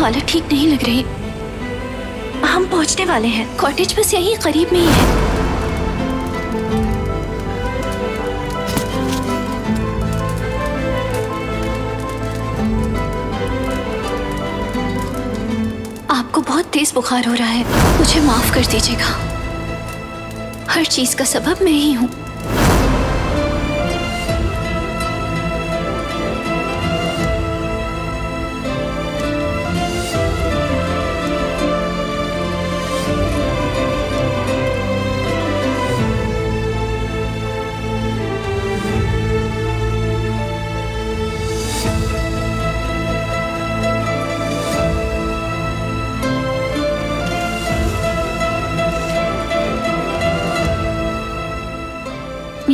हालत ठीक नहीं लग रही। हम पहुंचने वाले हैं, कॉटेज बस यहीं करीब में ही है। आपको बहुत तेज बुखार हो रहा है, मुझे माफ कर दीजिएगा। हर चीज का सबब मैं ही हूँ।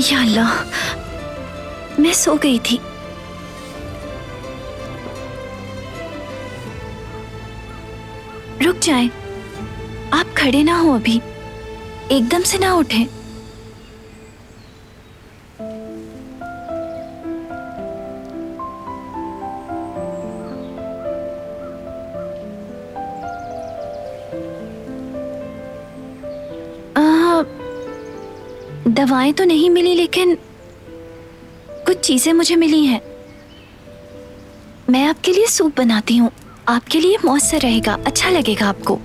या अल्लाह, मैं सो गई थी। रुक जाएं, आप खड़े ना हो अभी, एकदम से ना उठें। दवाएं तो नहीं मिली, लेकिन कुछ चीजें मुझे मिली हैं। मैं आपके लिए सूप बनाती हूँ, आपके लिए मौसर रहेगा, अच्छा लगेगा आपको।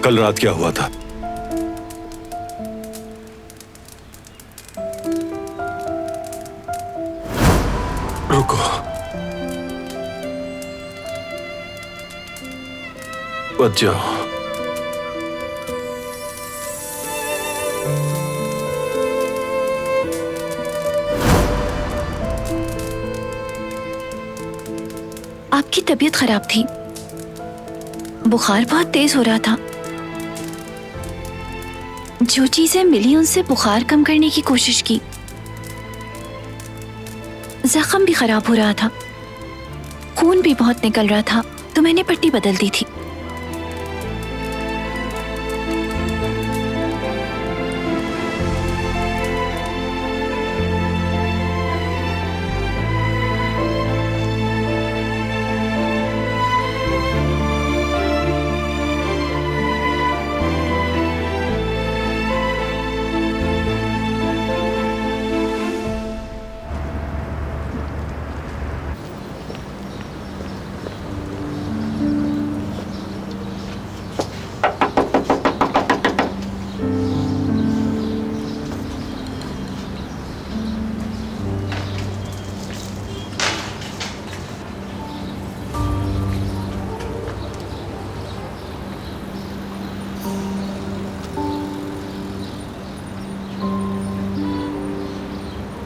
कल रात क्या हुआ था? रुको, बच जाओ। आपकी तबीयत खराब थी, बुखार बहुत तेज हो रहा था। जो चीजें मिली उनसे बुखार कम करने की कोशिश की। जख्म भी खराब हो रहा था, खून भी बहुत निकल रहा था, तो मैंने पट्टी बदल दी थी।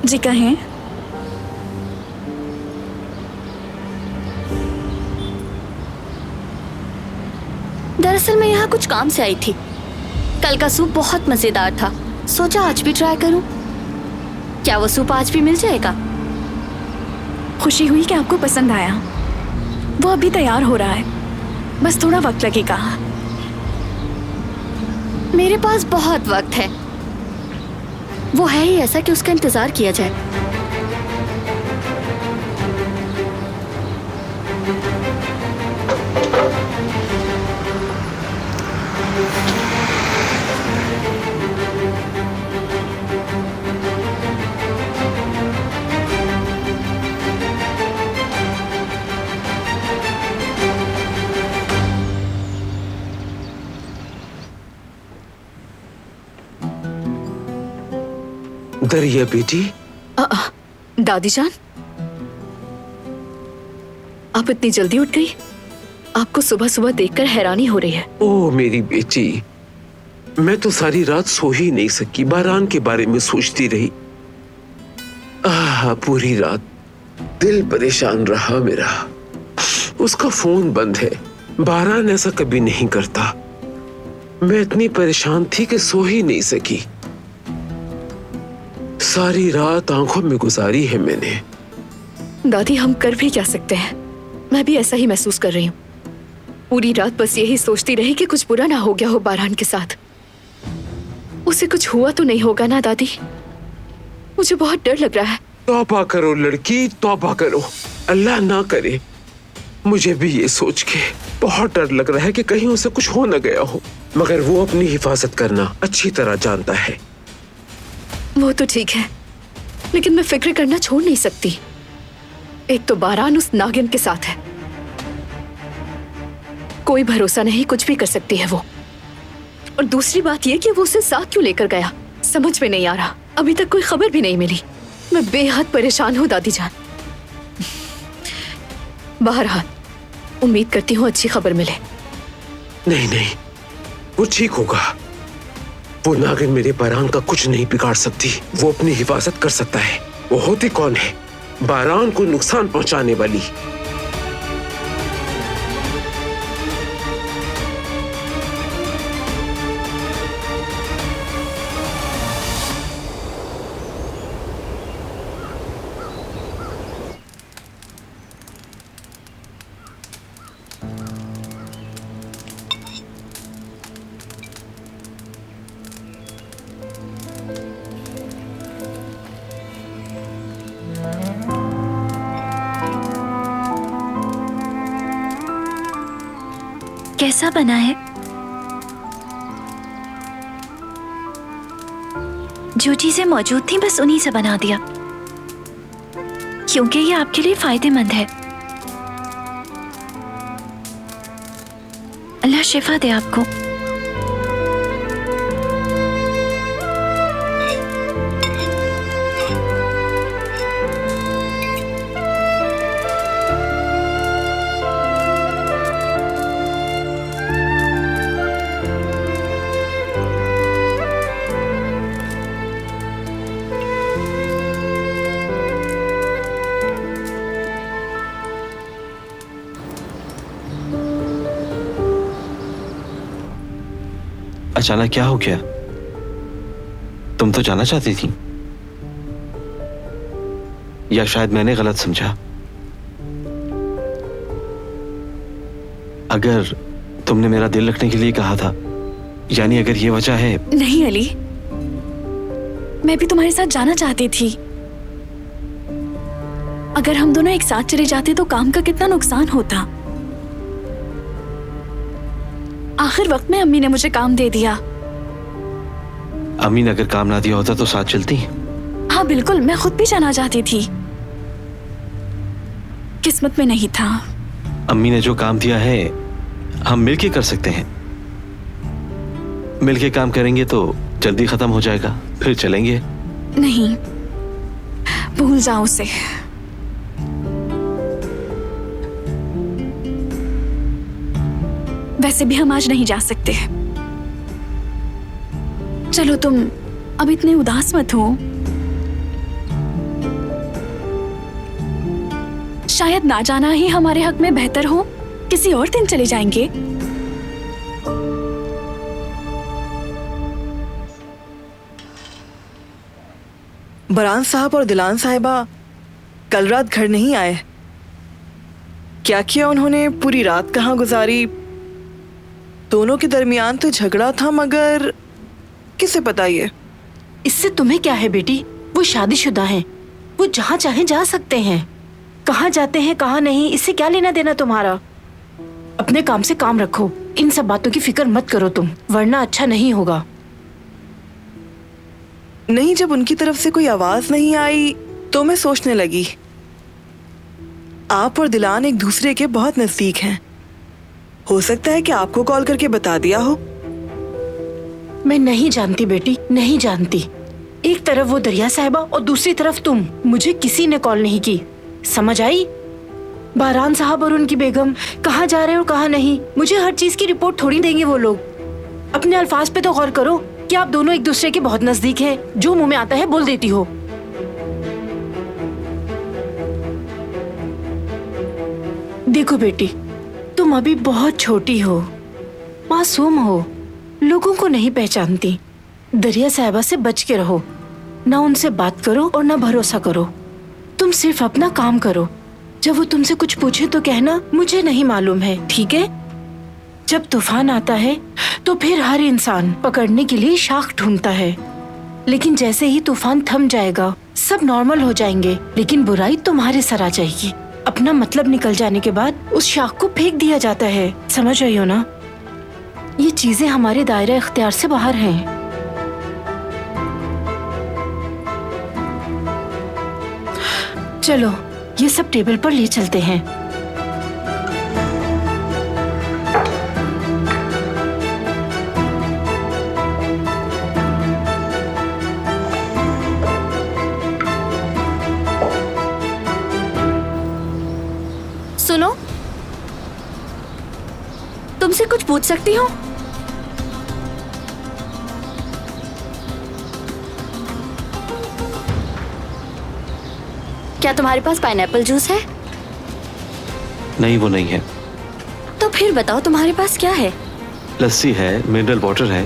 जी कहें। दरअसल मैं यहाँ कुछ काम से आई थी। कल का सूप बहुत मजेदार था, सोचा आज भी ट्राई करूं। क्या वो सूप आज भी मिल जाएगा? खुशी हुई कि आपको पसंद आया। वो अभी तैयार हो रहा है, बस थोड़ा वक्त लगेगा। मेरे पास बहुत वक्त है। वो है ही ऐसा कि उसका इंतजार किया जाए। दरिया बेटी। दादी जान, आप इतनी जल्दी उठ गई? आपको सुबह सुबह देखकर हैरानी हो रही है। ओ मेरी बेटी, मैं तो सारी रात सो ही नहीं सकी, बारान के बारे में सोचती रही। पूरी रात दिल परेशान रहा मेरा। उसका फोन बंद है, बारान ऐसा कभी नहीं करता। मैं इतनी परेशान थी कि सो ही नहीं सकी। सारी रात आंखों में गुजारी है मैंने। दादी, हम कर भी क्या सकते हैं? मैं भी ऐसा ही महसूस कर रही हूँ। पूरी रात बस यही सोचती रही कि कुछ बुरा ना हो गया हो बारान के साथ। उसे कुछ हुआ तो नहीं होगा ना दादी? मुझे बहुत डर लग रहा है। तौबा करो लड़की, तौबा करो, अल्लाह ना करे। मुझे भी ये सोच के बहुत डर लग रहा है कि कहीं उसे कुछ हो न गया हो, मगर वो अपनी हिफाजत करना अच्छी तरह जानता है। वो तो ठीक है, लेकिन मैं फिक्र करना छोड़ नहीं सकती। एक तो बारान उस नागिन के साथ है, कोई भरोसा नहीं, कुछ भी कर सकती है वो। और दूसरी बात ये कि वो उसे साथ क्यों लेकर गया, समझ में नहीं आ रहा। अभी तक कोई खबर भी नहीं मिली। मैं बेहद परेशान हूँ दादी जान। बहरहाल उम्मीद करती हूँ अच्छी खबर मिले। नहीं नहीं, वो ठीक होगा। वो नागिन मेरे बारान का कुछ नहीं बिगाड़ सकती। वो अपनी हिफाजत कर सकता है। वो होती कौन है? बारान को नुकसान पहुंचाने वाली। कैसा बना है? जो चीजें मौजूद थी बस उन्हीं से बना दिया, क्योंकि ये आपके लिए फायदेमंद है। अल्लाह शिफा दे आपको। अचानक क्या हो गया? तुम तो जाना चाहती थी, या शायद मैंने गलत समझा? अगर तुमने मेरा दिल रखने के लिए कहा था, यानी अगर ये वजह है। नहीं अली, मैं भी तुम्हारे साथ जाना चाहती थी। अगर हम दोनों एक साथ चले जाते तो काम का कितना नुकसान होता। आखिर वक्त में अम्मी ने मुझे काम दे दिया। अम्मी ने अगर काम ना दिया होता तो साथ चलती? हाँ बिल्कुल, मैं खुद भी जाना चाहती थी, किस्मत में नहीं था। अम्मी ने जो काम दिया है हम मिलके कर सकते हैं। मिलके काम करेंगे तो जल्दी खत्म हो जाएगा, फिर चलेंगे। नहीं, भूल जाओ उसे। वैसे भी हम आज नहीं जा सकते। चलो तुम अब इतने उदास मत हो। शायद ना जाना ही हमारे हक में बेहतर हो। किसी और दिन चले जाएंगे। बरान साहब और दिलान साहिबा कल रात घर नहीं आए। क्या किया उन्होंने? पूरी रात कहाँ गुजारी? दोनों के दरमियान तो झगड़ा था, मगर किसे पता ये? इससे तुम्हें क्या है बेटी? वो शादीशुदा हैं, वो जहाँ चाहे जा सकते हैं। कहाँ जाते हैं कहाँ नहीं, इससे क्या लेना देना तुम्हारा? अपने काम से काम रखो, इन सब बातों की फिक्र मत करो तुम, वरना अच्छा नहीं होगा। नहीं, जब उनकी तरफ से कोई आवाज नहीं आई तो मैं सोचने लगी, आप और दिलान एक दूसरे के बहुत नजदीक हैं। हो सकता है कि आपको कॉल करके बता दिया हो। मैं नहीं जानती बेटी, नहीं जानती। एक तरफ वो दरिया साहिबा और दूसरी तरफ तुम। मुझे किसी ने कॉल नहीं की, समझ आई? बारान साहब और उनकी बेगम कहाँ जा रहे हैं और कहाँ नहीं, मुझे हर चीज की रिपोर्ट थोड़ी देंगे वो लोग। अपने अल्फाज पे तो गौर करो कि आप दोनों एक दूसरे के बहुत नजदीक हैं। जो मुंह में आता है बोल देती हो। देखो बेटी, तुम अभी बहुत छोटी हो, मासूम हो, लोगों को नहीं पहचानती। दरिया साहिबा से बच के रहो, ना उनसे बात करो और ना भरोसा करो। तुम सिर्फ अपना काम करो। जब वो तुमसे कुछ पूछे तो कहना मुझे नहीं मालूम है, ठीक है? जब तूफान आता है तो फिर हर इंसान पकड़ने के लिए शाख ढूंढता है, लेकिन जैसे ही तूफान थम जाएगा सब नॉर्मल हो जाएंगे, लेकिन बुराई तुम्हारे सर आ जाएगी। अपना मतलब निकल जाने के बाद उस शाख को फेंक दिया जाता है। समझ रही हो ना? ये चीजें हमारे दायरे इख्तियार से बाहर हैं। चलो ये सब टेबल पर ले चलते हैं। सुनो, तुमसे कुछ पूछ सकती हूँ? क्या तुम्हारे पास पाइनएप्पल जूस है? नहीं, वो नहीं है। तो फिर बताओ तुम्हारे पास क्या है? लस्सी है, मिनरल वाटर है,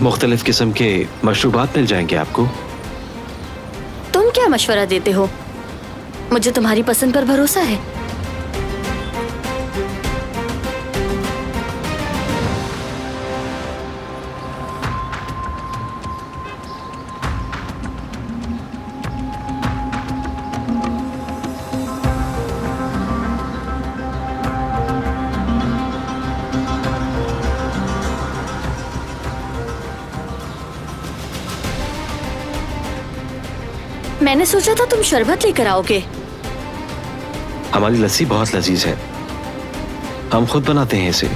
मुख्तलिफ किस्म के मशरूबात मिल जाएंगे आपको। तुम क्या मशवरा देते हो? मुझे तुम्हारी पसंद पर भरोसा है। मैंने सोचा था तुम शरबत लेकर आओगे। हमारी लस्सी बहुत लजीज है, हम खुद बनाते हैं इसे।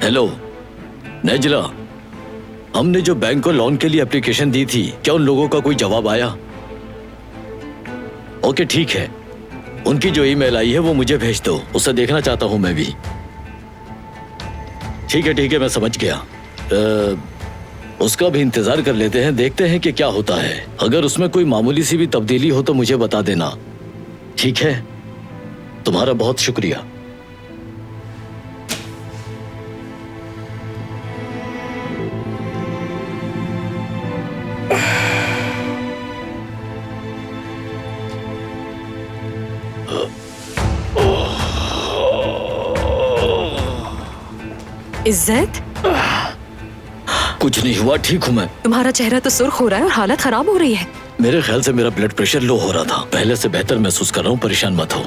हेलो नेजला, हमने जो बैंक को लोन के लिए एप्लीकेशन दी थी, क्या उन लोगों का कोई जवाब आया? ओके ठीक है, उनकी जो ईमेल आई है वो मुझे भेज दो, उसे देखना चाहता हूं मैं भी। ठीक है मैं समझ गया। उसका भी इंतजार कर लेते हैं, देखते हैं कि क्या होता है। अगर उसमें कोई मामूली सी भी तब्दीली हो तो मुझे बता देना, ठीक है? तुम्हारा बहुत शुक्रिया। इज्जत, कुछ नहीं हुआ, ठीक हूँ मैं। तुम्हारा चेहरा तो सुर्ख हो रहा है और हालत खराब हो रही है। मेरे ख्याल से मेरा ब्लड प्रेशर लो हो रहा था, पहले से बेहतर महसूस कर रहा हूँ, परेशान मत हो।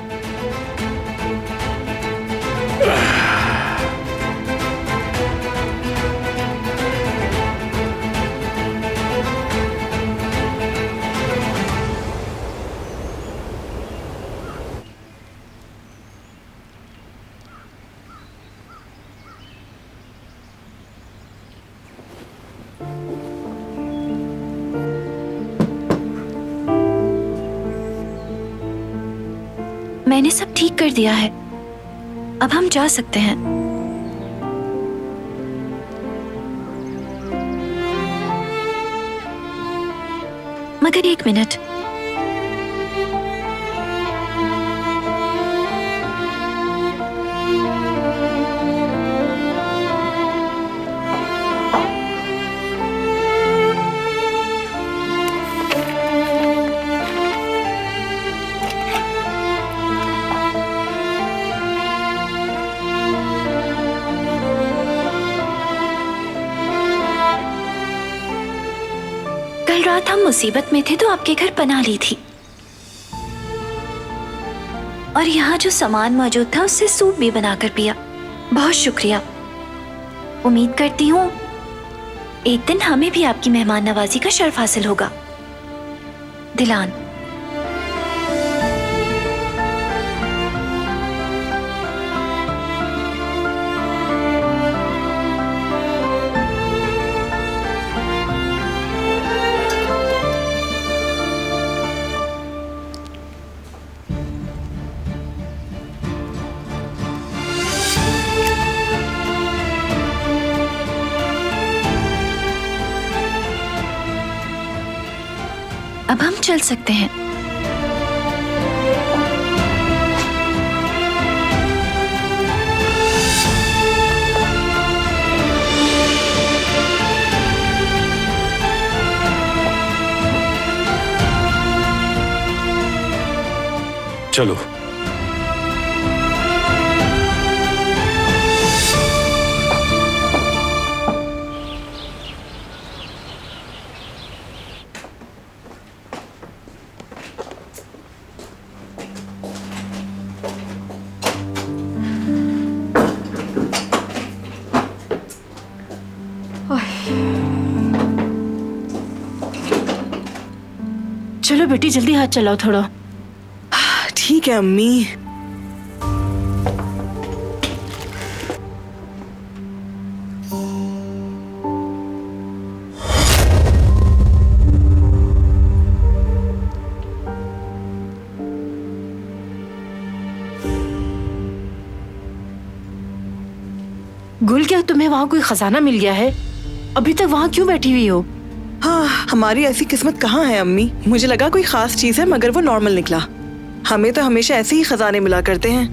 मैंने सब ठीक कर दिया है, अब हम जा सकते हैं। मगर एक मिनट, कल रात हम मुसीबत में थे तो आपके घर पनाह ली थी, और यहाँ जो सामान मौजूद था उससे सूप भी बनाकर पिया। बहुत शुक्रिया। उम्मीद करती हूँ एक दिन हमें भी आपकी मेहमान नवाजी का शर्फ हासिल होगा। दिलान। अब हम चल सकते हैं। चलो। चलो बेटी जल्दी हाथ चलाओ थोड़ा। ठीक है अम्मी। गुल, क्या तुम्हें वहाँ कोई खजाना मिल गया है? अभी तक वहाँ क्यों बैठी हुई हो? हाँ, हमारी ऐसी किस्मत कहाँ है अम्मी। मुझे लगा कोई खास चीज है मगर वो नॉर्मल निकला। हमें तो हमेशा ऐसे ही खजाने मिला करते हैं।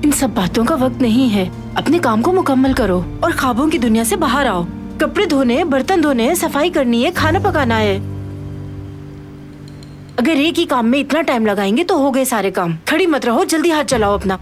इन सब बातों का वक्त नहीं है। अपने काम को मुकम्मल करो और ख्वाबों की दुनिया से बाहर आओ। कपड़े धोने, बर्तन धोने, सफाई करनी है, खाना पकाना है। अगर एक ही काम में इतना टाइम लगाएंगे तो हो गए सारे काम। खड़ी मत रहो, जल्दी हाथ चलाओ अपना।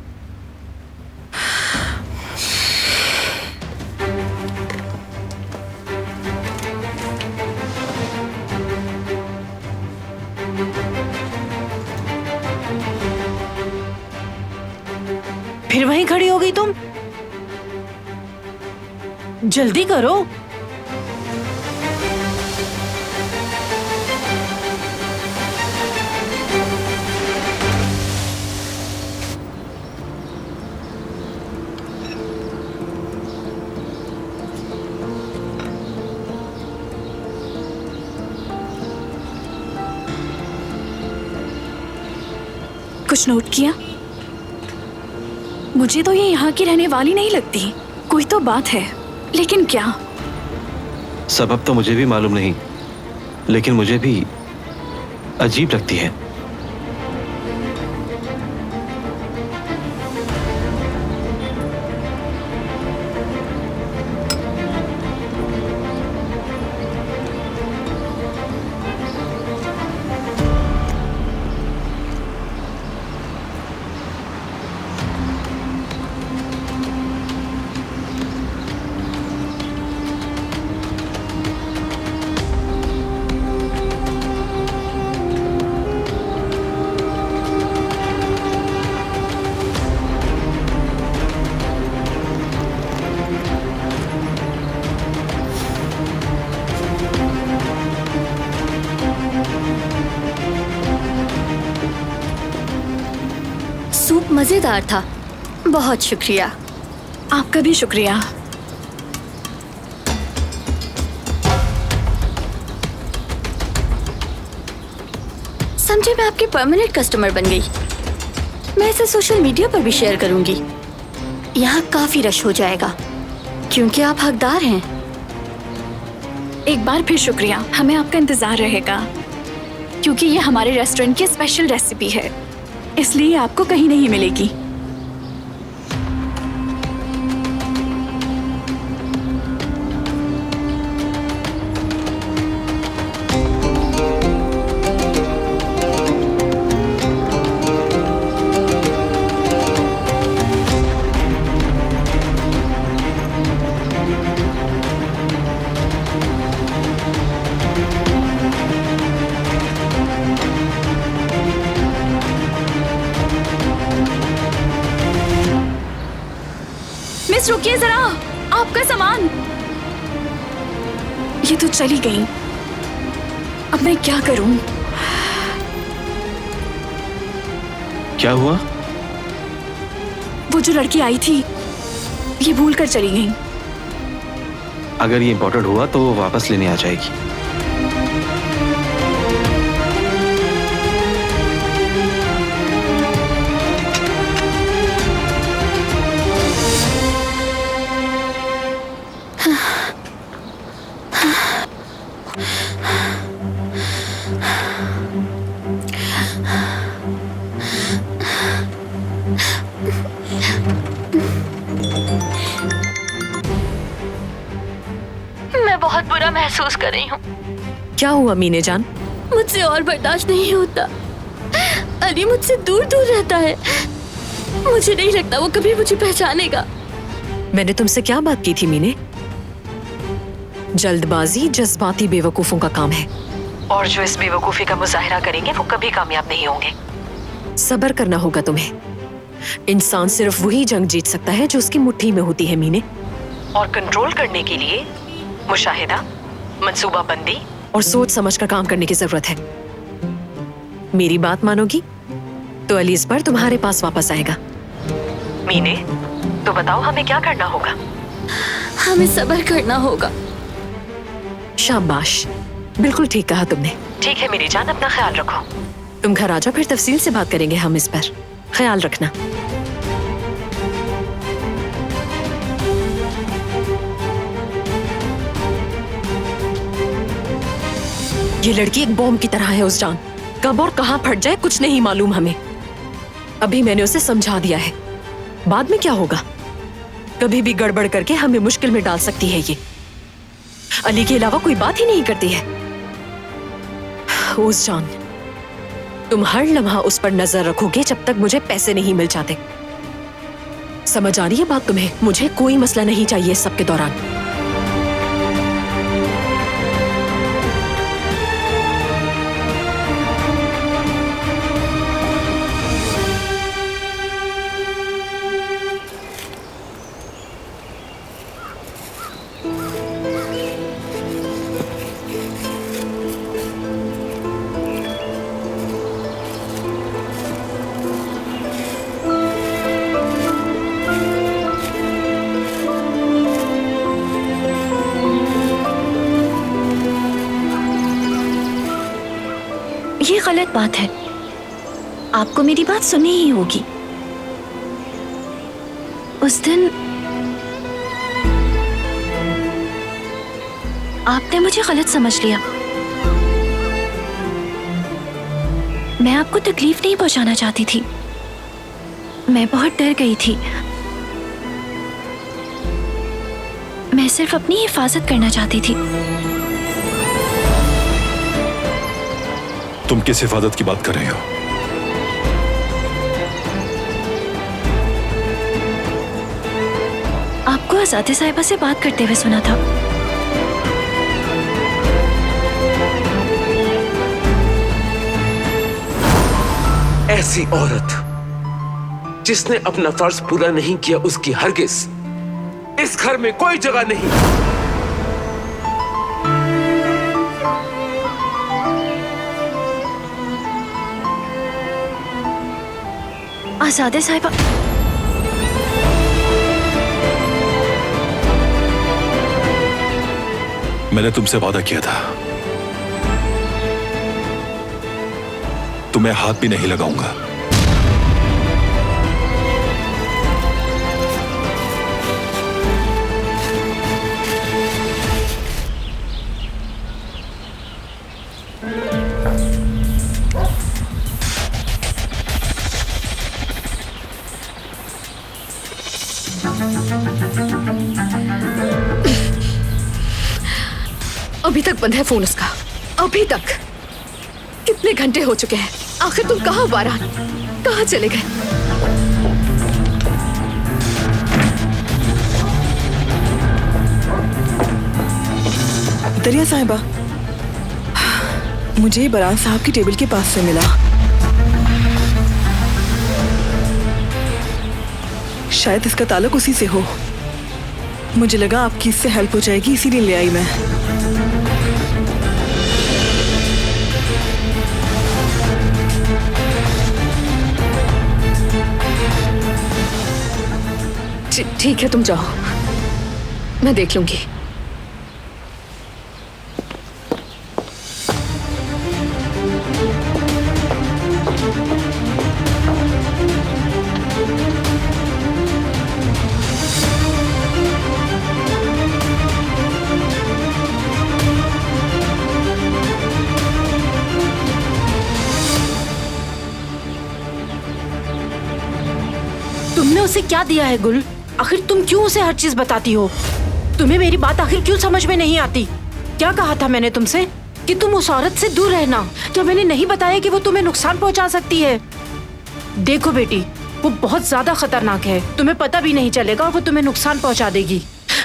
फिर वहीं खड़ी हो गई तुम। जल्दी करो। कुछ नोट किया? मुझे तो ये यहाँ की रहने वाली नहीं लगती। कोई तो बात है, लेकिन क्या? सबब तो मुझे भी मालूम नहीं, लेकिन मुझे भी अजीब लगती है। सूप मजेदार था, बहुत शुक्रिया। आपका भी शुक्रिया। समझे, मैं आपकी परमानेंट कस्टमर बन गई। मैं इसे सोशल मीडिया पर भी शेयर करूंगी। यहाँ काफी रश हो जाएगा क्योंकि आप हकदार हैं। एक बार फिर शुक्रिया, हमें आपका इंतजार रहेगा क्योंकि ये हमारे रेस्टोरेंट की स्पेशल रेसिपी है, इसलिए आपको कहीं नहीं मिलेगी। मिस रुकिए जरा, आपका सामान। ये तो चली गई, अब मैं क्या करूं? क्या हुआ? वो जो लड़की आई थी ये भूल कर चली गई। अगर ये इम्पोर्टेंट हुआ तो वो वापस लेने आ जाएगी। मैं बहुत बुरा महसूस कर रही हूँ। क्या हुआ मीने जान? मुझसे और बर्दाश्त नहीं होता। अली मुझसे दूर दूर रहता है। मुझे नहीं लगता वो कभी मुझे पहचानेगा। मैंने तुमसे क्या बात की थी मीने? जल्दबाजी जज्बाती बेवकूफों का काम है, और जो इस बेवकूफी का मुजाहिरा करेंगे वो कभी कामयाब नहीं होंगे। सब्र करना होगा तुम्हें। इंसान सिर्फ वही जंग जीत सकता है जो उसकी मुट्ठी में होती है मीने, और कंट्रोल करने के लिए मुशाहिदा, मंसूबाबंदी और सोच समझ कर काम करने की जरूरत है। मेरी बात मानोगी तो अली इस बार तुम्हारे पास वापस आएगा। मीने, तो बताओ हमें क्या करना होगा? हमें सब्र करना होगा। शाबाश, बिल्कुल ठीक कहा तुमने। ठीक है मेरी जान, अपना ख्याल रखो। तुम घर आ जाओ, फिर तफसील से बात करेंगे हम इस पर। ख्याल रखना। ये लड़की एक बॉम्ब की तरह है उस जान, कब और कहां फट जाए कुछ नहीं मालूम हमें। अभी मैंने उसे समझा दिया है, बाद में क्या होगा कभी भी गड़बड़ करके हमें मुश्किल में डाल सकती है। ये अली के अलावा कोई बात ही नहीं करती है। उस जान, तुम हर लम्हा उस पर नजर रखोगे जब तक मुझे पैसे नहीं मिल जाते। समझ आ रही है बात तुम्हें? मुझे कोई मसला नहीं चाहिए इस सब के दौरान। ये गलत बात है, आपको मेरी बात सुननी ही होगी। उस दिन आपने मुझे गलत समझ लिया। मैं आपको तकलीफ नहीं पहुंचाना चाहती थी, मैं बहुत डर गई थी। मैं सिर्फ अपनी हिफाजत करना चाहती थी। तुम किस हिफाजत की बात कर रहे हो? आपको आज़ादी साहिबा से बात करते हुए सुना था। ऐसी औरत जिसने अपना फर्ज पूरा नहीं किया, उसकी हरगिज इस घर में कोई जगह नहीं। आज़ादी साहिबा, मैंने तुमसे वादा किया था, तुम्हें हाथ भी नहीं लगाऊंगा। अभी तक बंद है फोन उसका, अभी तक। कितने घंटे हो चुके हैं? आखिर तुम कहाँ हो बारान? कहाँ चले गए? दरिया साहिबा, मुझे बरान साहब की टेबल के पास से मिला। शायद इसका ताल्लुक उसी से हो। मुझे लगा आपकी इससे हेल्प हो जाएगी, इसीलिए ले आई मैं। ठीक है, तुम जाओ, मैं देख लूंगी। तुमने उसे क्या दिया है गुल? आखिर तुम क्यों उसे हर चीज बताती हो? तुम्हें मेरी बात आखिर क्यों समझ में नहीं आती? क्या कहा था मैंने तुमसे कि तुम उस औरत से दूर रहना? क्या मैंने नहीं बताया कि वो तुम्हें नुकसान पहुंचा सकती है? देखो बेटी, वो बहुत ज्यादा खतरनाक है, तुम्हें पता भी नहीं चलेगा और वो तुम्हें नुकसान पहुंचा देगी।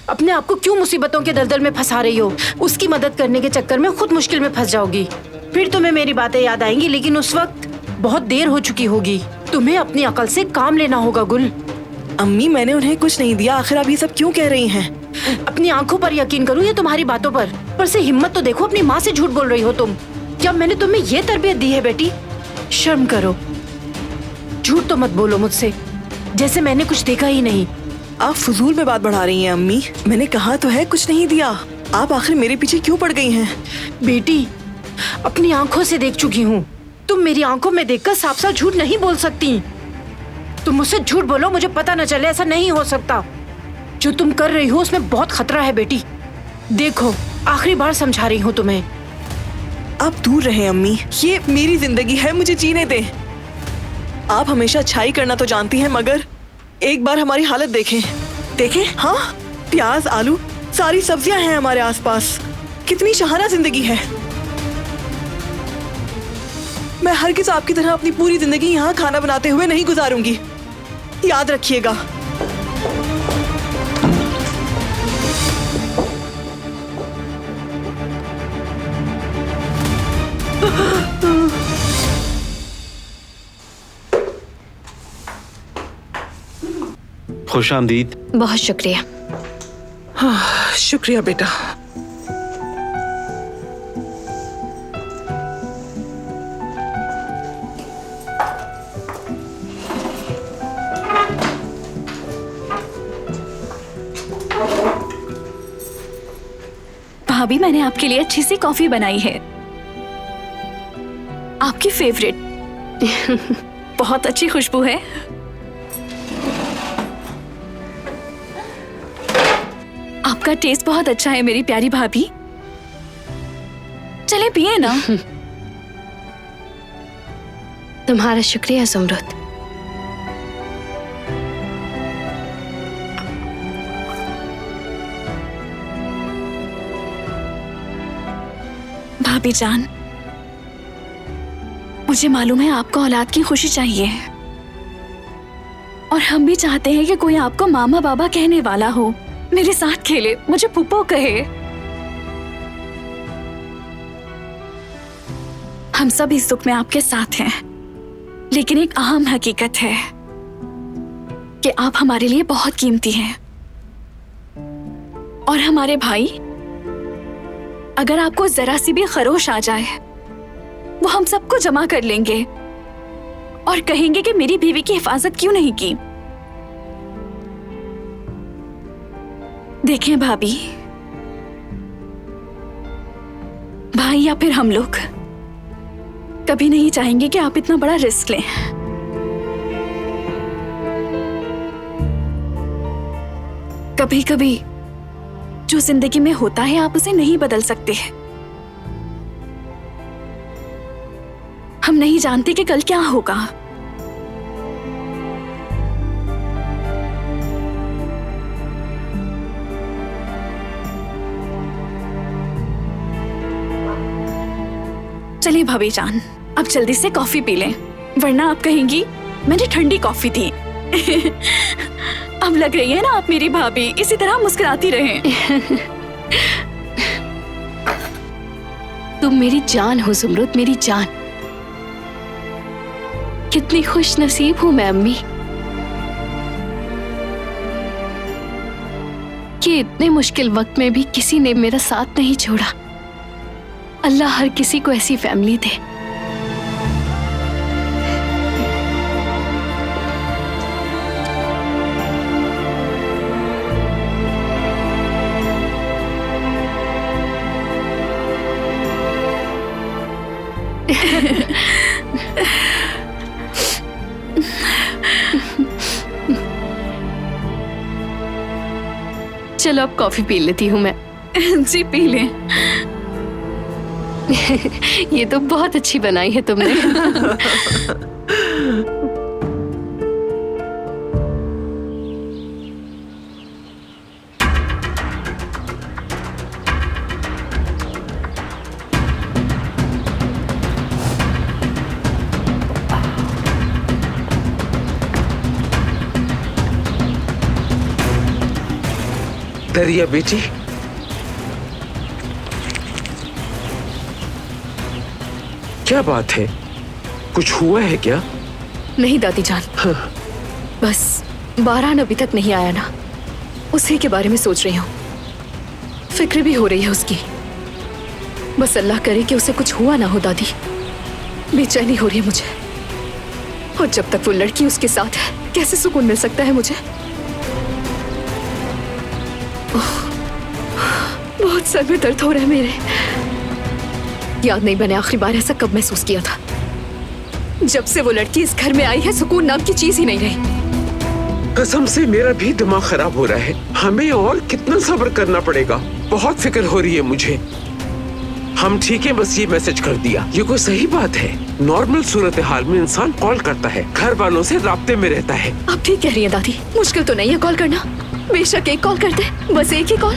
अपने आप को क्यों मुसीबतों के दलदल में फंसा रही हो? उसकी मदद करने के चक्कर में खुद मुश्किल में फंस जाओगी। फिर तुम्हें मेरी बातें याद आएंगी, लेकिन उस वक्त बहुत देर हो चुकी होगी। तुम्हें अपनी अकल से काम लेना होगा गुल। अम्मी, मैंने उन्हें कुछ नहीं दिया। आखिर आप ये सब क्यों कह रही हैं? अपनी आंखों पर यकीन करूं या तुम्हारी बातों पर से हिम्मत तो देखो, अपनी माँ से झूठ बोल रही हो तुम। क्या मैंने तुम्हें ये तरबियत दी है बेटी? शर्म करो, झूठ तो मत बोलो मुझसे, जैसे मैंने कुछ देखा ही नहीं। आप फजूल में बात बढ़ा रही हैं अम्मी। मैंने कहा तो है कुछ नहीं दिया। आप आखिर मेरे पीछे क्यों पड़ गई हैं? बेटी, अपनी आंखों से देख चुकी हूँ। तुम मेरी आंखों में देखकर साफ साफ झूठ नहीं बोल सकती। तुम मुझसे झूठ बोलो, मुझे पता न चले, ऐसा नहीं हो सकता। जो तुम कर रही हो उसमें बहुत खतरा है बेटी। देखो, आखिरी बार समझा रही हूँ तुम्हें। आप दूर रहें अम्मी, ये मेरी जिंदगी है, मुझे जीने दें। आप हमेशा अच्छाई करना तो जानती हैं, मगर एक बार हमारी हालत देखें। देखें, हाँ, प्याज, आलू, सारी सब्जियां हैं हमारे आसपास। कितनी शहाना जिंदगी है। मैं हरगिज़ आपकी तरह अपनी पूरी जिंदगी यहाँ खाना बनाते हुए नहीं गुजारूंगी, याद रखिएगा। खुश आमदीद। बहुत शुक्रिया। शुक्रिया बेटा। भाभी, मैंने आपके लिए अच्छी सी कॉफी बनाई है, आपकी फेवरेट। बहुत अच्छी खुशबू है। आपका टेस्ट बहुत अच्छा है मेरी प्यारी भाभी। चले पिए ना। तुम्हारा शुक्रिया सुमरुत। भाभी जान, मुझे मालूम है आपको औलाद की खुशी चाहिए, और हम भी चाहते हैं कि कोई आपको मामा बाबा कहने वाला हो, मेरे साथ खेले, मुझे पुप्पो कहे। हम सब इस दुख में आपके साथ हैं, लेकिन एक अहम हकीकत है कि आप हमारे लिए बहुत कीमती हैं। और हमारे भाई, अगर आपको जरा सी भी खरोश आ जाए, वो हम सबको जमा कर लेंगे और कहेंगे कि मेरी बीवी की हिफाजत क्यों नहीं की। देखें भाभी, भाई या फिर हम लोग कभी नहीं चाहेंगे कि आप इतना बड़ा रिस्क लें। कभी कभी जो जिंदगी में होता है आप उसे नहीं बदल सकते। हम नहीं जानते कि कल क्या होगा। चलिए भाभी जान, अब जल्दी से कॉफी पी लें, वरना आप कहेंगी मैंने ठंडी कॉफी दी। अब लग रही है ना आप मेरी भाभी, इसी तरह मुस्कुराती रहें। तुम मेरी जान हो ज़ुमरुद, मेरी जान। कितनी खुश नसीब हूं मैं अम्मी कि इतने मुश्किल वक्त में भी किसी ने मेरा साथ नहीं छोड़ा। अल्लाह हर किसी को ऐसी फैमिली दे। चलो अब कॉफी पी लेती हूँ मैं। जी पी लें। ये तो बहुत अच्छी बनाई है तुमने। दरिया बेटी, क्या बात है? कुछ हुआ है क्या? नहीं दादी जान, हाँ। बस बारान अभी तक नहीं आया ना, उसी के बारे में सोच रही हूँ। फिक्र भी हो रही है उसकी। बस अल्लाह करे कि उसे कुछ हुआ ना हो दादी। बेचैनी हो रही है मुझे, और जब तक वो लड़की उसके साथ है कैसे सुकून मिल सकता है मुझे? बहुत सर में दर्द हो रहा है मेरे। याद नहीं मैंने आखिरी बार ऐसा कब महसूस किया था। जब से वो लड़की इस घर में आई है सुकून नाम की चीज ही नहीं रही। कसम से मेरा भी दिमाग खराब हो रहा है। हमें और कितना सब्र करना पड़ेगा। बहुत फिक्र हो रही है मुझे। हम ठीक है, बस ये मैसेज कर दिया। ये कोई सही बात है? नॉर्मल सूरत हाल में इंसान कॉल करता है, घर वालों से राब्ते में रहता है। आप ठीक कह रही हैं दादी, मुश्किल तो नहीं है कॉल करना। बेशक एक कॉल करते, बस एक ही कॉल।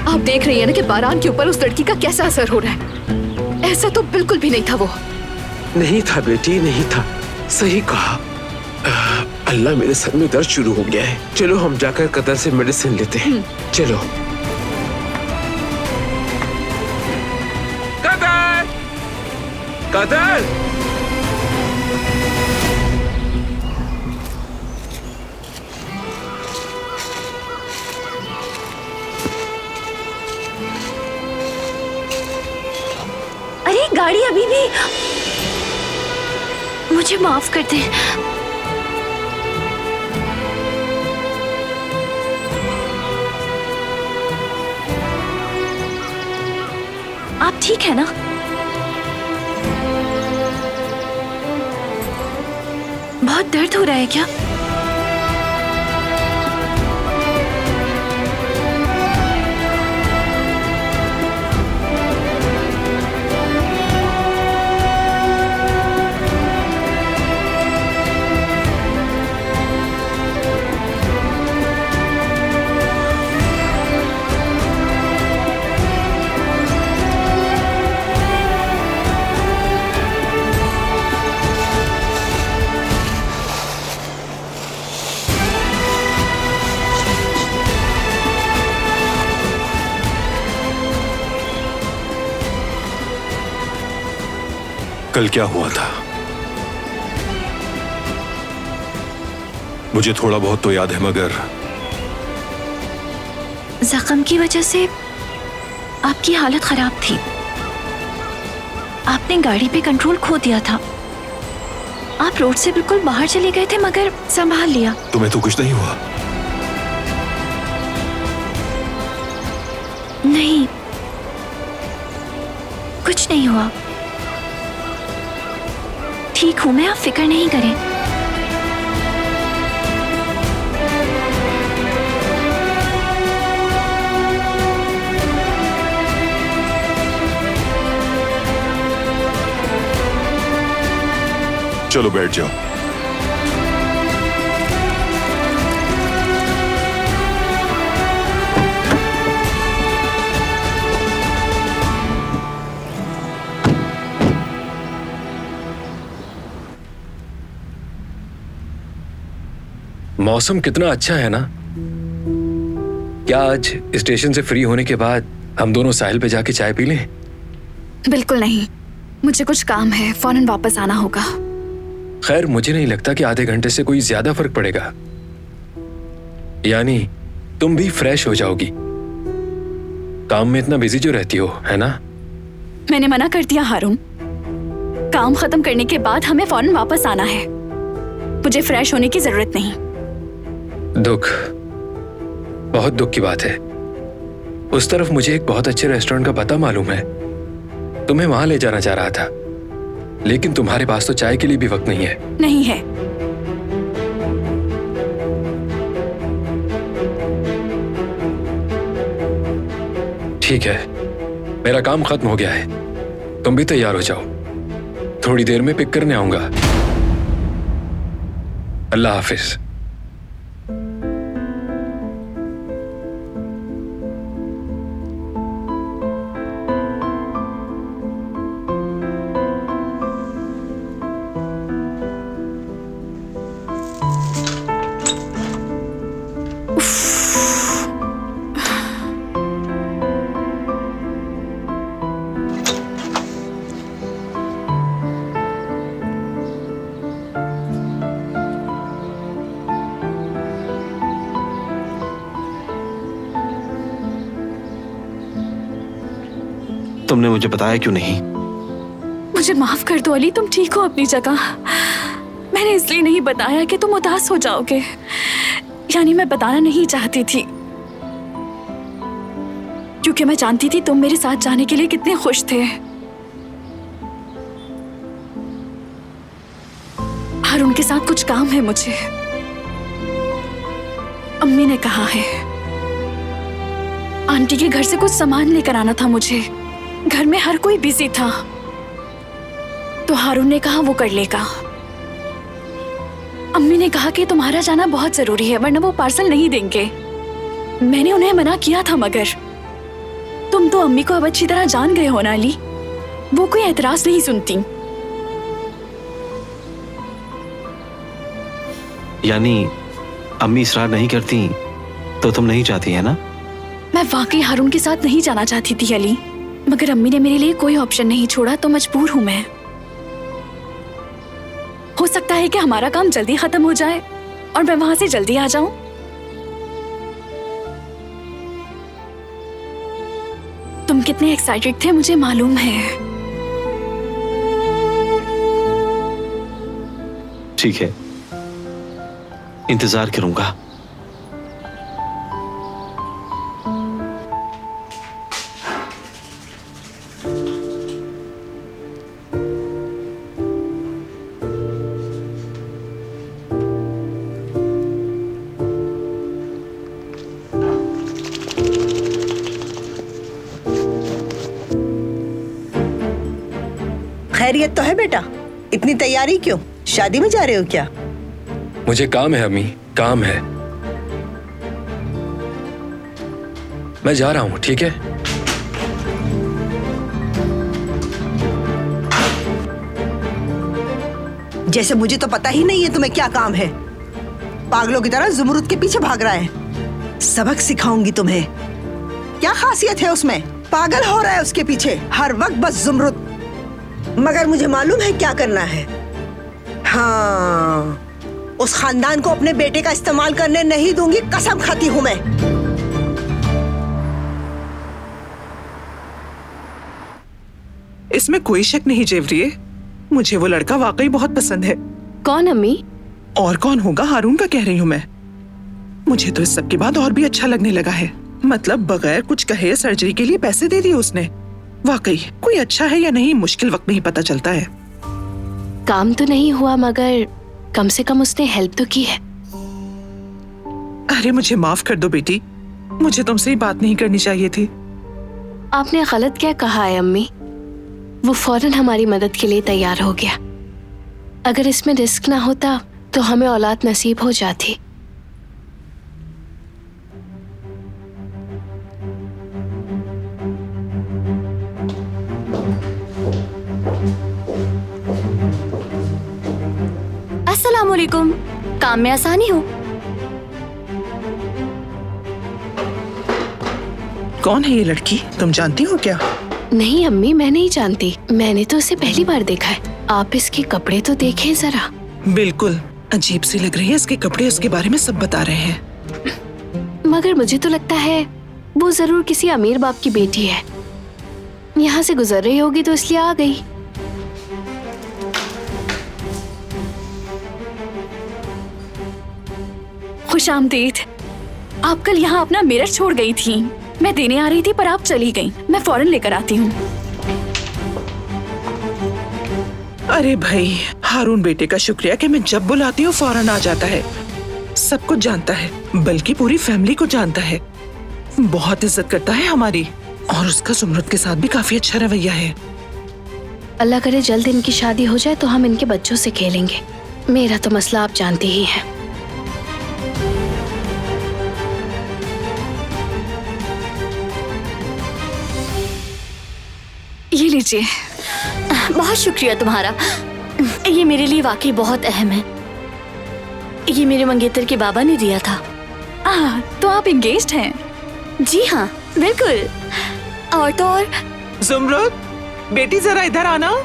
आप देख रही हैं ना कि बारान के ऊपर उस लड़की का कैसा असर हो रहा है। ऐसा तो बिल्कुल भी नहीं था वो। नहीं था बेटी, नहीं था। सही कहा। अल्लाह, मेरे सर में दर्द शुरू हो गया है। चलो हम जाकर कदर से मेडिसिन लेते हैं। चलो। कदर, कदर। अरे गाड़ी अभी भी। मुझे माफ कर दे। आप ठीक है ना? बहुत दर्द हो रहा है क्या? कल क्या हुआ था? मुझे थोड़ा बहुत तो याद है, मगर जख्म की वजह से आपकी हालत खराब थी। आपने गाड़ी पे कंट्रोल खो दिया था। आप रोड से बिल्कुल बाहर चले गए थे, मगर संभाल लिया। तुम्हें तो कुछ नहीं हुआ? नहीं, कुछ नहीं हुआ। ठीक हूं मैं, आप फिक्र नहीं करें। चलो बैठ जाओ। मौसम कितना अच्छा है ना। क्या आज स्टेशन से फ्री होने के बाद हम दोनों साहिल पे जाके चाय पी लें? बिल्कुल नहीं, मुझे कुछ काम है, फौरन वापस आना होगा। खैर, मुझे नहीं लगता कि आधे घंटे से कोई ज्यादा फर्क पड़ेगा। यानी तुम भी फ्रेश हो जाओगी। काम में इतना बिजी जो रहती हो, है ना? मैंने मना कर दिया हारून, काम खत्म करने के बाद हमें फौरन वापस आना है। मुझे फ्रेश होने की जरूरत नहीं। दुख, बहुत दुख की बात है। उस तरफ मुझे एक बहुत अच्छे रेस्टोरेंट का पता मालूम है, तुम्हें वहां ले जाना चाह रहा था, लेकिन तुम्हारे पास तो चाय के लिए भी वक्त नहीं है। नहीं है। ठीक है, मेरा काम खत्म हो गया है, तुम भी तैयार हो जाओ, थोड़ी देर में पिक करने आऊंगा। अल्लाह हाफिज। तुमने मुझे बताया क्यों नहीं? मुझे माफ कर दो अली, तुम ठीक हो अपनी जगह। मैंने इसलिए नहीं बताया कि तुम उदास हो जाओगे, यानी मैं बताना नहीं चाहती थी, क्योंकि मैं जानती थी तुम मेरे साथ जाने के लिए कितने खुश थे। हारून के साथ कुछ काम है मुझे, अम्मी ने कहा है। आंटी के घर से कुछ सामान लेकर आना था मुझे, घर में हर कोई बिजी था, तो हारून ने कहा वो कर लेगा। अम्मी ने कहा कि तुम्हारा जाना बहुत जरूरी है, वरना वो पार्सल नहीं देंगे। मैंने उन्हें मना किया था, मगर तुम तो अम्मी को अब अच्छी तरह जान गए हो ना अली, वो कोई एतराज नहीं सुनती। यानी अम्मी इसरार नहीं करती तो तुम नहीं चाहती है ना? मैं वाकई हारून के साथ नहीं जाना चाहती थी अली, मगर अम्मी ने मेरे लिए कोई ऑप्शन नहीं छोड़ा, तो मजबूर हूं मैं। हो सकता है कि हमारा काम जल्दी खत्म हो जाए और मैं वहां से जल्दी आ जाऊं। तुम कितने एक्साइटेड थे मुझे मालूम है। ठीक है, इंतजार करूंगा। खैरियत तो है बेटा? इतनी तैयारी क्यों? शादी में जा रहे हो क्या? मुझे काम है अम्मी, काम है। मैं जा रहा हूं, ठीक है? जैसे मुझे तो पता ही नहीं है तुम्हें क्या काम है। पागलों की तरह ज़ुमरुद के पीछे भाग रहा है। सबक सिखाऊंगी तुम्हें। क्या खासियत है उसमें? पागल हो रहा है उसके पीछे हर वक्त, बस ज़ुमरुद। मगर मुझे मालूम है क्या करना है। हाँ, उस खानदान को अपने बेटे का इस्तेमाल करने नहीं दूंगी, कसम खाती हूं मैं। इसमें कोई शक नहीं जेवरिए, मुझे वो लड़का वाकई बहुत पसंद है। कौन अम्मी? और कौन होगा, हारून का कह रही हूँ मैं। मुझे तो इस सब के बाद और भी अच्छा लगने लगा है। मतलब बगैर कुछ कहे सर्जरी के लिए पैसे दे दिए उसने। वाकई कोई अच्छा है या नहीं, मुश्किल वक्त में ही पता चलता है। काम तो नहीं हुआ, मगर कम से कम उसने हेल्प तो की है। अरे मुझे माफ कर दो बेटी, मुझे तुमसे ही बात नहीं करनी चाहिए थी। आपने गलत क्या कहा है अम्मी? वो फौरन हमारी मदद के लिए तैयार हो गया। अगर इसमें रिस्क ना होता तो हमें औलाद नसीब हो जाती। अस्सलामुअलैकुम। काम में आसानी हो। कौन है ये लड़की, तुम जानती हो क्या? नहीं अम्मी, मैं नहीं जानती। मैंने तो उसे पहली बार देखा है। आप इसके कपड़े तो देखें जरा। बिल्कुल अजीब सी लग रही है, इसके कपड़े उसके बारे में सब बता रहे हैं। मगर मुझे तो लगता है वो जरूर किसी अमीर बाप की बेटी है। यहाँ से गुजर रही होगी तो इसलिए आ गई। खुशामदीद। आप कल यहाँ अपना मिरर छोड़ गई थी। मैं देने आ रही थी पर आप चली गई। मैं फौरन लेकर आती हूँ। अरे भाई, हारून बेटे का शुक्रिया कि मैं जब बुलाती हूँ फौरन आ जाता है। सब कुछ जानता है, बल्कि पूरी फैमिली को जानता है। बहुत इज्जत करता है हमारी, और उसका सुमरत के साथ भी काफी अच्छा रवैया है। अल्लाह करे जल्द इनकी शादी हो जाए तो हम इनके बच्चों से खेलेंगे। मेरा तो मसला आप जानते ही हैं। ये लीजिए। बहुत शुक्रिया तुम्हारा, ये मेरे लिए वाकई बहुत अहम है। ये मेरे मंगेतर के बाबा ने दिया था। तो आप एंगेज्ड हैं? जी हाँ, बिल्कुल। और तो और। जुमरुद बेटी, जरा इधर आना।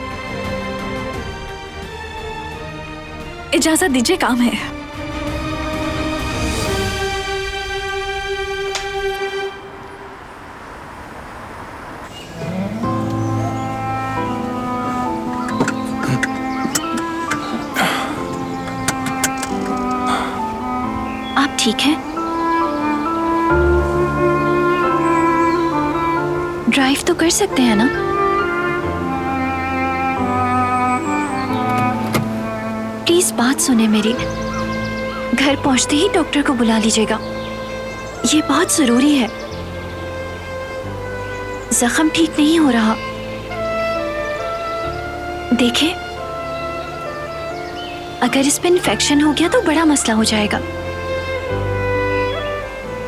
इजाजत दीजिए, काम है। आप ठीक हैं? ड्राइव तो कर सकते हैं ना? प्लीज बात सुने मेरी। घर पहुंचते ही डॉक्टर को बुला लीजिएगा, ये बहुत जरूरी है। जख्म ठीक नहीं हो रहा। देखें, अगर इस पे इन्फेक्शन हो गया तो बड़ा मसला हो जाएगा।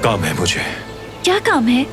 काम है मुझे। क्या काम है?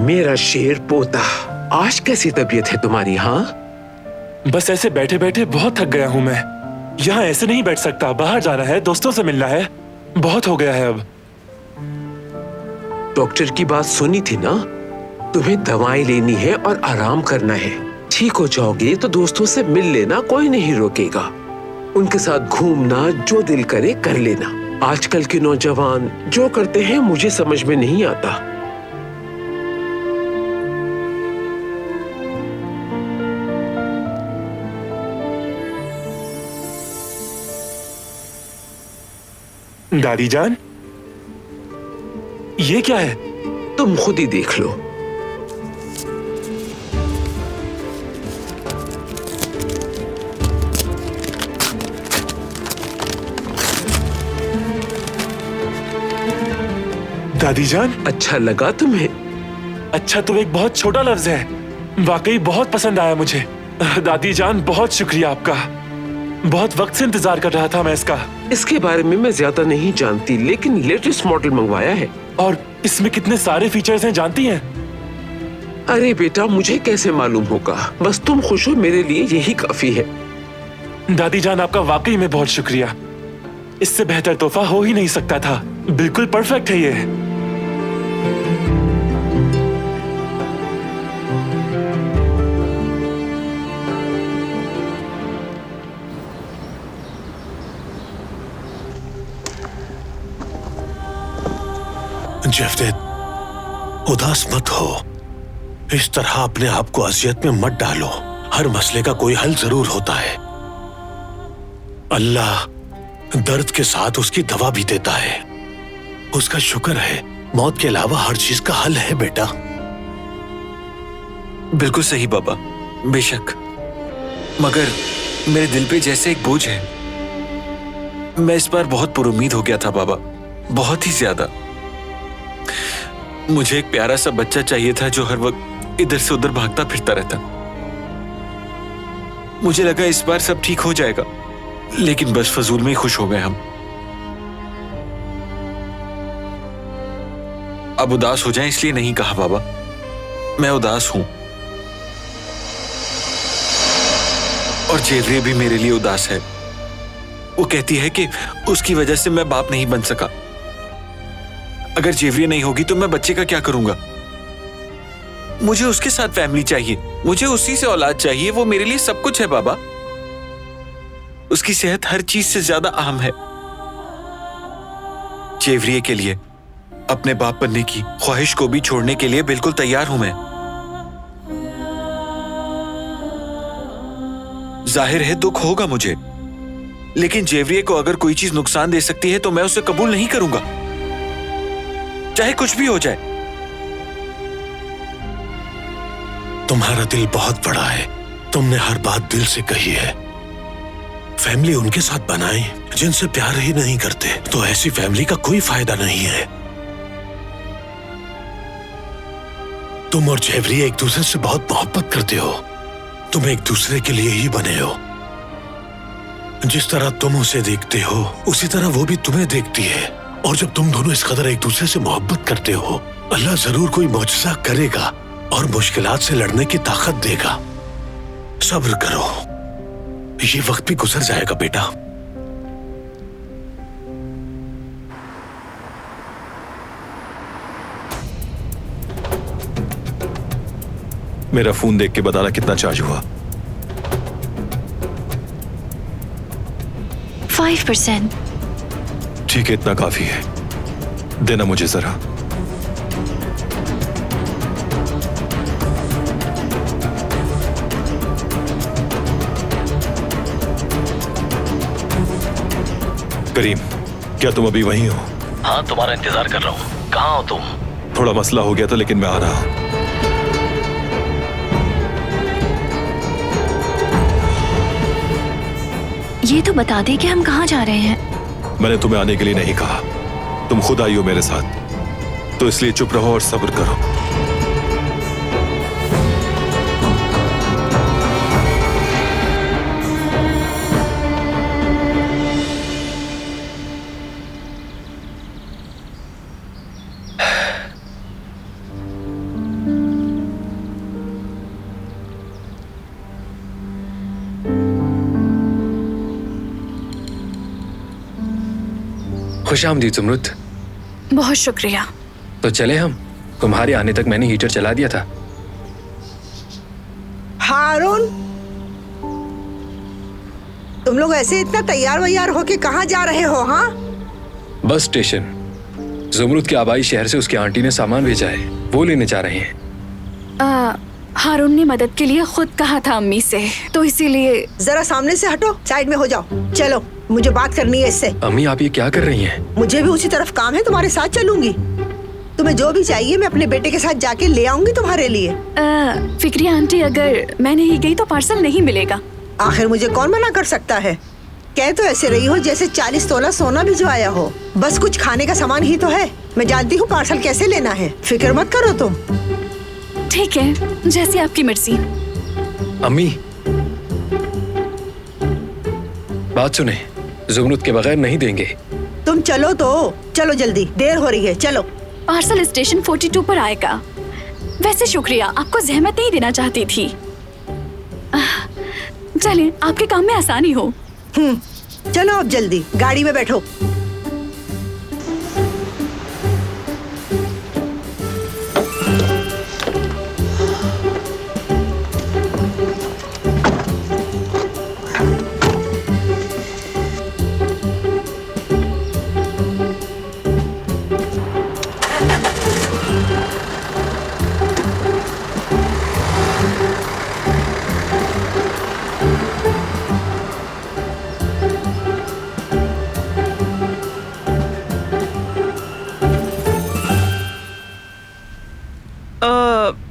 मेरा शेर पोता, आज कैसी तबीयत है तुम्हारी? हाँ, बस ऐसे बैठे बैठे बहुत थक गया हूँ मैं। यहाँ ऐसे नहीं बैठ सकता, बाहर जाना है, दोस्तों से मिलना है। बहुत हो गया है अब। डॉक्टर की बात सुनी थी ना? तुम्हें दवाएं लेनी है और आराम करना है। ठीक हो जाओगे तो दोस्तों से मिल लेना, कोई नहीं रोकेगा। उनके साथ घूमना, जो दिल करे कर लेना। आजकल के नौजवान जो करते हैं मुझे समझ में नहीं आता। दादी जान, ये क्या है? तुम खुद ही देख लो। दादी जान, अच्छा लगा तुम्हें? अच्छा तो एक बहुत छोटा लफ्ज है, वाकई बहुत पसंद आया मुझे। दादी जान, बहुत शुक्रिया आपका। बहुत वक्त से इंतजार कर रहा था मैं इसका। इसके बारे में मैं ज्यादा नहीं जानती, लेकिन लेटेस्ट मॉडल मंगवाया है। और इसमें कितने सारे फीचर्स हैं जानती हैं? अरे बेटा, मुझे कैसे मालूम होगा? बस तुम खुश हो, मेरे लिए यही काफी है। दादी जान, आपका वाकई में बहुत शुक्रिया। इससे बेहतर तोहफा हो ही नहीं सकता था। बिल्कुल परफेक्ट है ये। जफदेद, उदास मत हो। इस तरह अपने आप को अजियत में मत डालो। हर मसले का कोई हल जरूर होता है। अल्लाह दर्द के साथ उसकी दवा भी देता है। उसका शुक्र है, मौत के अलावा हर चीज का हल है बेटा। बिल्कुल सही बाबा, बेशक, मगर मेरे दिल पे जैसे एक बोझ है। मैं इस बार बहुत पुरुमीद हो गया था बाबा, बहुत ही ज्यादा। मुझे एक प्यारा सा बच्चा चाहिए था जो हर वक्त इधर से उधर भागता फिरता रहता। मुझे लगा इस बार सब ठीक हो जाएगा, लेकिन बस फजूल में ही खुश हो गए हम। अब उदास हो जाएं इसलिए नहीं कहा बाबा, मैं उदास हूं। और जेवरिया भी मेरे लिए उदास है। वो कहती है कि उसकी वजह से मैं बाप नहीं बन सका। अगर जेवरिया नहीं होगी तो मैं बच्चे का क्या करूंगा? मुझे उसके साथ फैमिली चाहिए, मुझे उसी से औलाद चाहिए। वो मेरे लिए सब कुछ है बाबा। उसकी सेहत हर चीज से ज्यादा अहम है। जेवरिया के लिए अपने बाप बनने की ख्वाहिश को भी छोड़ने के लिए बिल्कुल तैयार हूं मैं। जाहिर है दुख होगा मुझे, लेकिन जेवरिया को अगर कोई चीज नुकसान दे सकती है तो मैं उसे कबूल नहीं करूंगा, चाहे कुछ भी हो जाए। तुम्हारा दिल बहुत बड़ा है, तुमने हर बात दिल से कही है। फैमिली उनके साथ बनाए जिनसे प्यार ही नहीं करते, तो ऐसी फैमिली का कोई फायदा नहीं है। तुम और जेवरिया एक दूसरे से बहुत मोहब्बत करते हो, तुम एक दूसरे के लिए ही बने हो। जिस तरह तुम उसे देखते हो उसी तरह वो भी तुम्हें देखती है। और जब तुम दोनों इस कदर एक दूसरे से मोहब्बत करते हो, अल्लाह जरूर कोई मौजज़ा करेगा और मुश्किलात से लड़ने की ताकत देगा। सब्र करो, ये वक्त भी गुजर जाएगा बेटा। मेरा फोन देख के बताना कितना चार्ज हुआ। 5%। ठीक है, इतना काफी है, देना मुझे जरा। करीम, क्या तुम अभी वहीं हो? हाँ, तुम्हारा इंतजार कर रहा हूँ। कहाँ हो तुम? थोड़ा मसला हो गया था लेकिन मैं आ रहा हूँ। ये तो बता दे कि हम कहाँ जा रहे हैं। मैंने तुम्हें आने के लिए नहीं कहा, तुम खुद आई हो मेरे साथ, तो इसलिए चुप रहो और सब्र करो। खुशामदीद ज़ुमरुद। बहुत शुक्रिया। तो चले हम, तुम्हारे आने तक मैंने हीटर चला दिया था। हारून, तुम लोग ऐसे इतना तैयार वैयार होके कहाँ जा रहे हो? हाँ, बस स्टेशन। ज़ुमरुद के आबाई शहर से उसकी आंटी ने सामान भेजा है, वो लेने जा रहे हैं। हारून ने मदद के लिए खुद कहा था अम्मी से, तो इसीलिए। जरा सामने से हटो, साइड में हो जाओ। चलो, मुझे बात करनी है इससे। अम्मी, आप ये क्या कर रही हैं? मुझे भी उसी तरफ काम है, तुम्हारे साथ चलूंगी। तुम्हें जो भी चाहिए मैं अपने बेटे के साथ जाके ले आऊंगी तुम्हारे लिए। फिक्रिया आंटी, अगर मैं नहीं गई तो पार्सल नहीं मिलेगा। आखिर मुझे कौन मना कर सकता है? कह तो ऐसे रही हो जैसे 40 तोला सोना भिजवाया हो। बस कुछ खाने का सामान ही तो है, मैं जानती हूँ पार्सल कैसे लेना है, फिक्र मत करो तुम। ठीक है, जैसी आपकी मर्जी। अम्मी, बात सुने, ज़ुमरुद के बगैर नहीं देंगे। तुम चलो तो, चलो जल्दी, देर हो रही है, चलो। पार्सल स्टेशन 42 पर आएगा। वैसे शुक्रिया, आपको जहमत नहीं देना चाहती थी। चलें, आपके काम में आसानी हो। चलो अब जल्दी, गाड़ी में बैठो।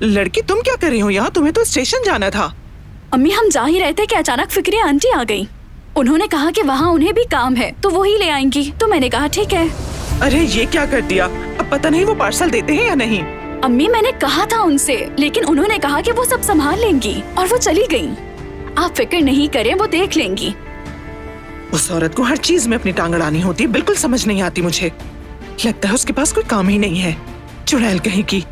लड़की तुम क्या कर रही हो यहाँ? तुम्हें तो स्टेशन जाना था। अम्मी हम जा ही रहे थे कि अचानक फिक्रिया आंटी आ गई। उन्होंने कहा कि वहाँ उन्हें भी काम है तो वो ही ले आएंगी, तो मैंने कहा ठीक है। अरे ये क्या कर दिया? अब पता नहीं वो पार्सल देते हैं या नहीं। अम्मी मैंने कहा था उनसे, लेकिन उन्होंने कहा कि वो सब संभाल लेंगी और वो चली गई। आप फिक्र नहीं करें, वो देख लेंगी। उस औरत को हर चीज में अपनी टांग अड़ानी होती है, बिल्कुल समझ नहीं आती मुझे। लगता है उसके पास कोई काम ही नहीं है, चुड़ैल कहीं की।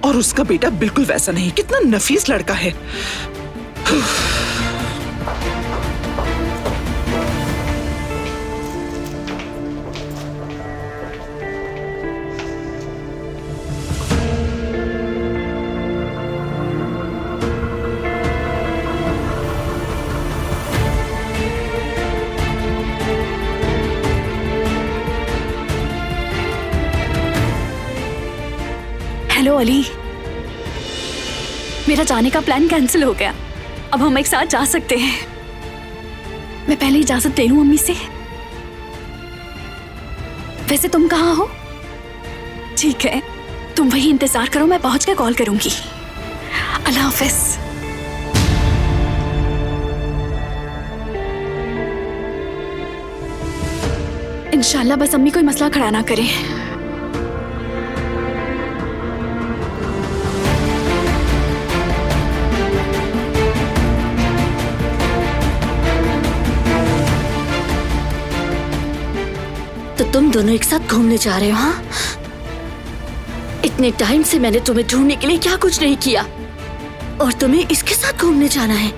और उसका बेटा बिल्कुल वैसा नहीं, कितना नफीस लड़का है। हेलो अली, मेरा जाने का प्लान कैंसिल हो गया। अब हम एक साथ जा सकते हैं। मैं पहले इजाजत ले लूं अम्मी से। वैसे तुम कहाँ हो? ठीक है, तुम वही इंतजार करो, मैं पहुंच के कॉल करूंगी। अल्लाह हाफिज। इंशाल्लाह बस अम्मी कोई मसला खड़ा ना करे। तो तुम दोनों एक साथ घूमने जा रहे हो? हाँ, इतने टाइम से मैंने तुम्हें ढूंढने के लिए क्या कुछ नहीं किया, और तुम्हें इसके साथ घूमने जाना है।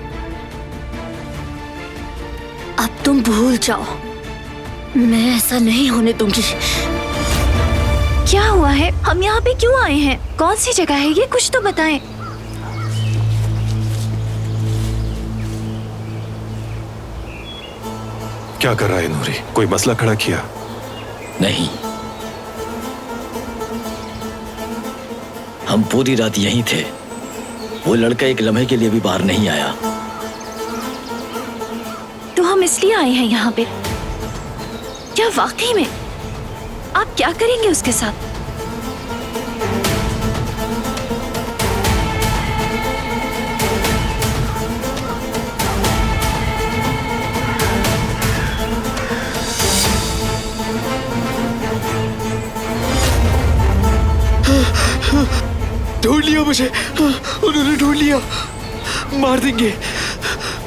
अब तुम भूल जाओ, मैं ऐसा नहीं होने दूंगी। क्या हुआ है? हम यहाँ पे क्यों आए हैं? कौन सी जगह है ये? कुछ तो बताएं। क्या कर रहा है नूरी? कोई मसला खड़ा किया? नहीं, हम पूरी रात यहीं थे। वो लड़का एक लम्हे के लिए भी बाहर नहीं आया। तो हम इसलिए आए हैं यहाँ पे। क्या वाकई में आप क्या करेंगे उसके साथ? ढूंढ लिया मुझे, उन्होंने ढूंढ लिया। मार देंगे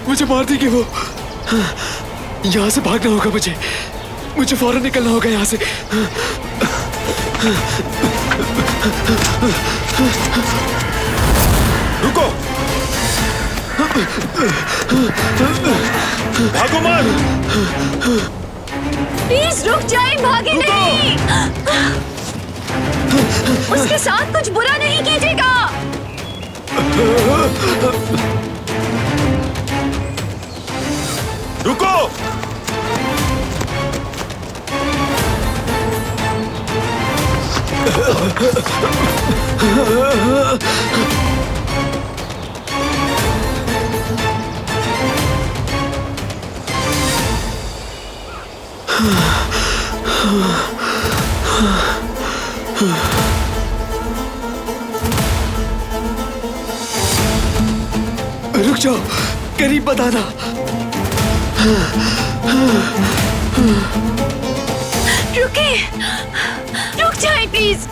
मुझे, मार देंगे वो। यहाँ से भागना होगा मुझे फौरन निकलना होगा यहाँ से। रुको, भागो मत। प्लीज रुक जाए, भागे नहीं। उसके साथ कुछ बुरा नहीं कीजिएगा। रुको, रुक जाओ, करीब बताना। रुके, रुक जाए प्लीज।